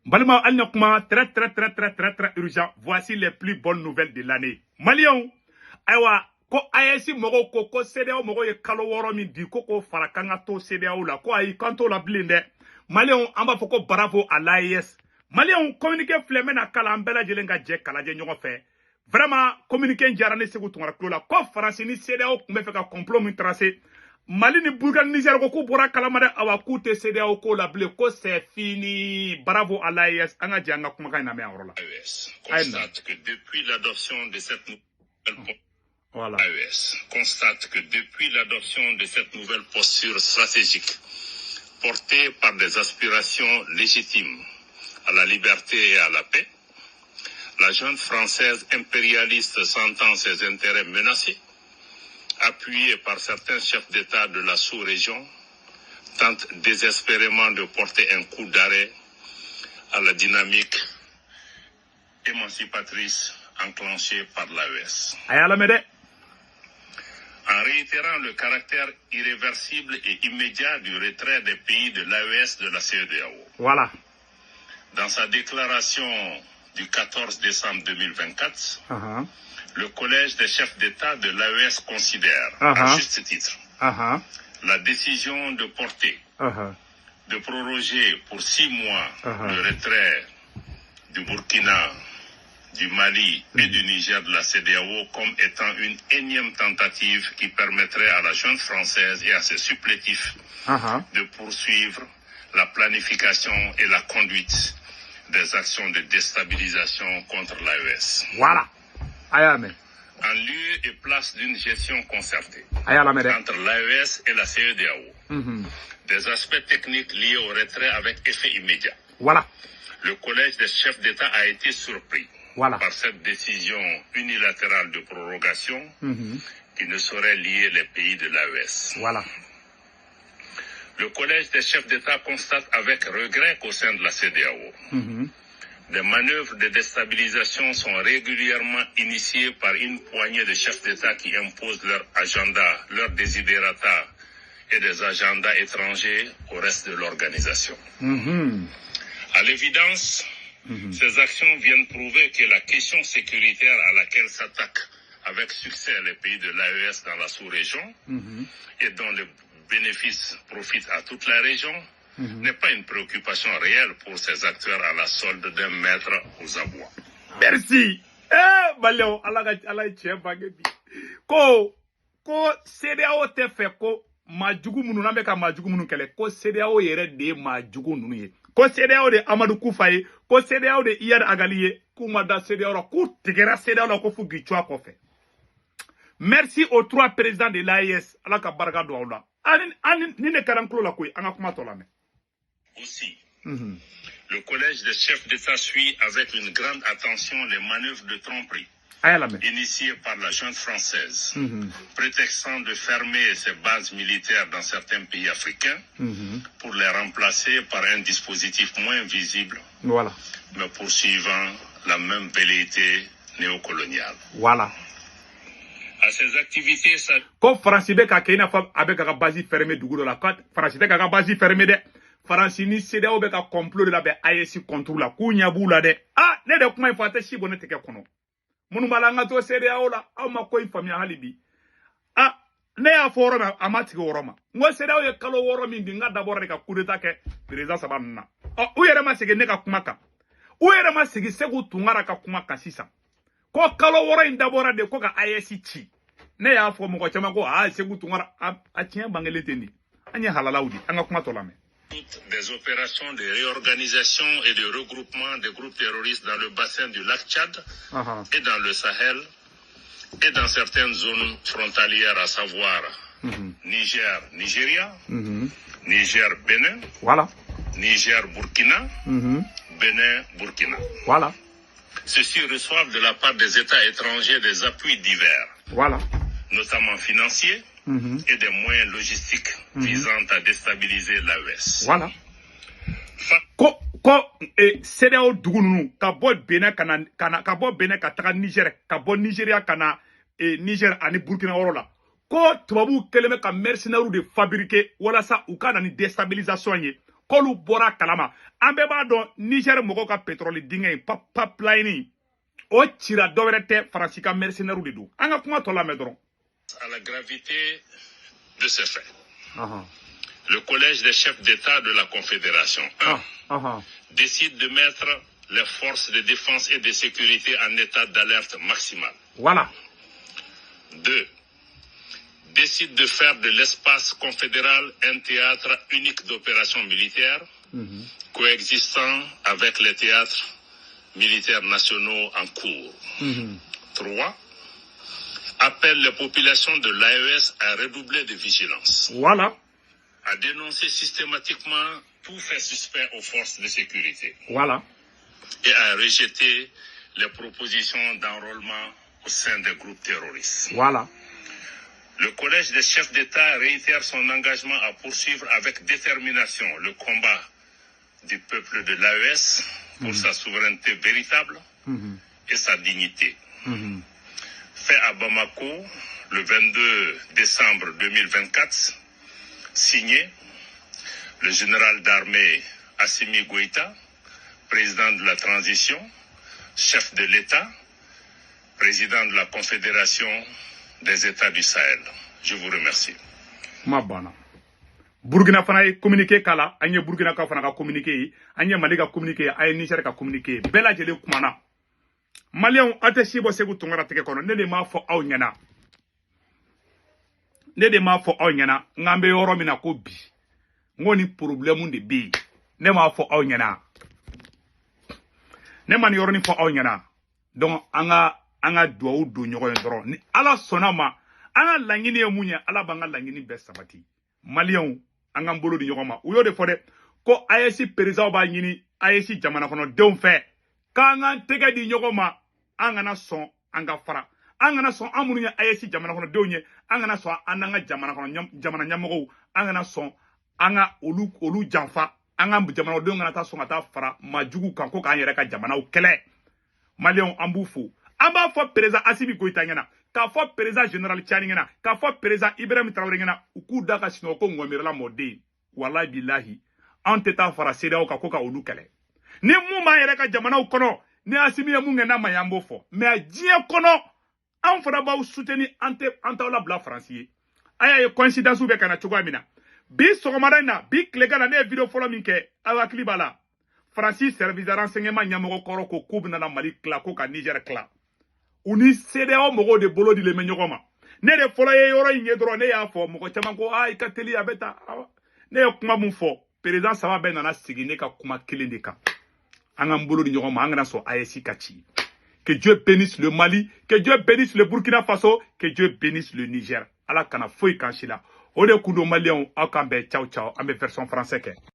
Balma Alnokma, très urgent. Voici les plus bonnes nouvelles de l'année. Malion, Awa, ko ayesi mogo ko CEDEAO mogo ye kalo woro min di ko farakanga to CEDEAO la ko ay kanto la blinde. Malion, amba foko bravo à l'AES. Malion, communiqué flemme na kala ambela jelenga je kala je nyongo fe. Vraiment, communiqué jarane segu tungara klola. Ko France ni CEDEAO kumbe fe ka complot min tracé. Mali ni Burkina Niger ko bora kalamade awa kute CEDEAO ko la ble ko c'est fini. Bravo à l'AES. Anga janga kuma kay na me awrola. AES constate que depuis l'adoption de cette nouvelle voilà. AES constate que depuis l'adoption de cette nouvelle posture stratégique portée par des aspirations légitimes à la liberté et à la paix, la junte française impérialiste sentant ses intérêts menacés, appuyée par certains chefs d'État de la sous-région, tente désespérément de porter un coup d'arrêt à la dynamique émancipatrice enclenchée par l'AES. En réitérant le caractère irréversible et immédiat du retrait des pays de l'AES de la CEDEAO. Voilà. Dans sa déclaration du 14 décembre 2024, le Collège des chefs d'État de l'AES considère, à juste titre, la décision de porter, de proroger pour 6 mois le retrait du Burkina, du Mali et du Niger de la CEDEAO comme étant une énième tentative qui permettrait à la junte française et à ses supplétifs de poursuivre la planification et la conduite des actions de déstabilisation contre l'AES. Voilà. En lieu et place d'une gestion concertée entre l'AES et la CEDEAO, des aspects techniques liés au retrait avec effet immédiat. Voilà. Le Collège des chefs d'État a été surpris par cette décision unilatérale de prorogation qui ne saurait lier les pays de l'AES. Voilà. Le Collège des chefs d'État constate avec regret qu'au sein de la CEDEAO, des manœuvres de déstabilisation sont régulièrement initiées par une poignée de chefs d'État qui imposent leur agenda, leurs desiderata et des agendas étrangers au reste de l'organisation. À l'évidence, ces actions viennent prouver que la question sécuritaire à laquelle s'attaquent avec succès les pays de l'AES dans la sous-région et dont les bénéfices profitent à toute la région n'est pas une préoccupation réelle pour ces acteurs à la solde d'un maître aux abois. Merci. Baleo, Allah tient bagebi. Ko CEDEAO te fait ko majugu munu na ka majugu munu kele ko CEDEAO yere de majugu nunu ye. Ko CEDEAO de Amadou Koufaye, ko CEDEAO de Iyad Agaliye, kuma da CEDEAO ko tigera CEDEAO ko fu gichwa ko fe. Merci aux 3 présidents de l'AES. Allah ka baraka do awla. Ani ni ne karanklo la koy anga kuma to la me. Aussi, le Collège des chefs d'État suit avec une grande attention les manœuvres de tromperie initiées par la junte française, prétextant de fermer ses bases militaires dans certains pays africains pour les remplacer par un dispositif moins visible, mais poursuivant la même velléité néocoloniale. Voilà. À ces activités, ça... Comme France avec la base fermée du goût la côte, France avec la base fermée de France ni CEDEAO avec un complot de la AES contre la Kounya Boula de ne de kuma infate si bonne teke kono. Munu malanga to CEDEAO la au ma ko infamia halibi. Ne ya forum amati ko roma. Ngo CEDEAO ye kalo woro min dinga d'abord de ka coup d'état ke président sabanna. U yere ma sege ne ka kuma ka. U yere ma sege segu tungara ka kuma ka sisa. Ko kalo woro d'abord de ko ka AES ci. Ne ya fo mo ko chama ko segu tungara a tien bangele tendi. Anya halalaudi anga kuma to la me. Des opérations de réorganisation et de regroupement des groupes terroristes dans le bassin du lac Tchad et dans le Sahel et dans certaines zones frontalières, à savoir Niger-Nigeria, Niger-Bénin, Niger-Burkina, Bénin-Burkina. Ceux-ci reçoivent de la part des États étrangers des appuis divers, notamment financiers, et des moyens logistiques visant à déstabiliser l'AES. CEDEAO dugunu ka bo Benin ka bo Benin ka taga Niger ka bo Nigeria kana Niger ani Burkina worola ko tubabu keleme ka mercenaires de fabriquer wala sa u kana ni déstabilisation ye k'olu bɔra kalama an bɛɛ b'a dɔn Niger mɔgɔw ka pétrole dingɛ pipeline o cira dɔwɛrɛ tɛ Faransi ka mercenaires de don an ka kuma tɔ lamɛn dɔrɔn. À la gravité de ces faits, le collège des chefs d'État de la Confédération décide de mettre les forces de défense et de sécurité en état d'alerte maximale. Voilà. 2. Décide de faire de l'espace confédéral un théâtre unique d'opérations militaires, coexistant avec les théâtres militaires nationaux en cours. 3. Appelle les populations de l'AES à redoubler de vigilance. Voilà. À dénoncer systématiquement tout fait suspect aux forces de sécurité. Voilà. Et à rejeter les propositions d'enrôlement au sein des groupes terroristes. Voilà. Le collège des chefs d'État réitère son engagement à poursuivre avec détermination le combat du peuple de l'AES pour sa souveraineté véritable et sa dignité. Fait à Bamako le 22 décembre 2024, signé le général d'armée Assimi Goïta, président de la transition, chef de l'État, président de la Confédération des États du Sahel. Je vous remercie. Mabana. Burkina fana ye communiqué kala, anye Burkina ka fana ka communiqué, anye Mali ka communiqué, aye Niger ka communiqué. Bɛɛ lajɛlen kumana. Maliens a tɛ si bɔ Segu Tunkara tigɛ kɔnɔ. Ne de m'a fɔ aw ɲɛna. Ne de m'a fɔ aw ɲɛna. N'an bɛ yɔrɔ min na ko bi. Ngo ni problème de bɛ yen. Ne m'a fɔ aw ɲɛna. Ne ma ni yɔrɔnin fɔ aw ɲɛna. Donc an ka duwawu don ɲɔgɔn ye dɔrɔn. Ni Ala sɔnna ma, an ka laɲini ye mun ye, Ala b'an ka laɲini bɛɛ sabati. Maliens an k'an bolo di ɲɔgɔn ma. U y'o de fɔ dɛ. Ko AES président b'a ɲini AES jamana kɔnɔdenw fɛ. K'an k'an tɛgɛ di ɲɔgɔn ma. An kana sɔn an ka fara. An kana sɔn an minnu ye AES jamana kɔnɔdenw ye. An kana sɔn an n'an ka jamana ɲɛmɔgɔw. An kana sɔn an ka olu janfa. An ka jamanadenw kana taa sɔn ka taa fara majugu kan ko k'an yɛrɛ ka jamanaw kɛlɛ. Maliens an b'u fo. An b'a fɔ président Assimi Goïta ɲɛna. K'a fɔ président général Tchani ɲɛna. K'a fɔ président Ibrahim Traoré ɲɛna. U k'u da ka sinɔgɔ ko ŋɔmirila mɔden. Wallahi billahi. An tɛ taa fara CEDEAO kan ko ka olu kɛlɛ. Ni mun b'an yɛrɛ ka jamanaw kɔnɔ. Ni Assimi ye mun kɛ n'a ma ɲɛ an b'o fɔ. Mais diɲɛ kɔnɔ an fana b'aw soutenir an t'aw labila Faransi ye. A y'a ye coïncidence bɛ ka na cogoya min na. Bi sɔgɔmada in na, bi tilegan na ne ye vidéo fɔlɔ min kɛ, aw hakili b'a la. Faransi service de renseignement ɲɛmɔgɔ kɔrɔ ko k'u bɛna Mali tila ko ka Niger tila. U ni CEDEAO mɔgɔw de bolo dilen bɛ ɲɔgɔn ma. Ne de fɔlɔ ye yɔrɔ in ye dɔrɔn ne y'a fɔ mɔgɔ caman ko i ka teli a bɛ taa. Ne ye kuma mun fɔ, président saba bɛɛ nana sigi ne ka kuma kelen de kan. An k'an bolo di ɲɔgɔn ma, an kana sɔn AES ka ci. Que Dieu bénisse le Mali, que Dieu bénisse le Burkina Faso, que Dieu bénisse le Niger. Ala kana foyi kan si la. O de kun don Maliens aw kan bɛn ciao ciao, an bɛ version français kɛ.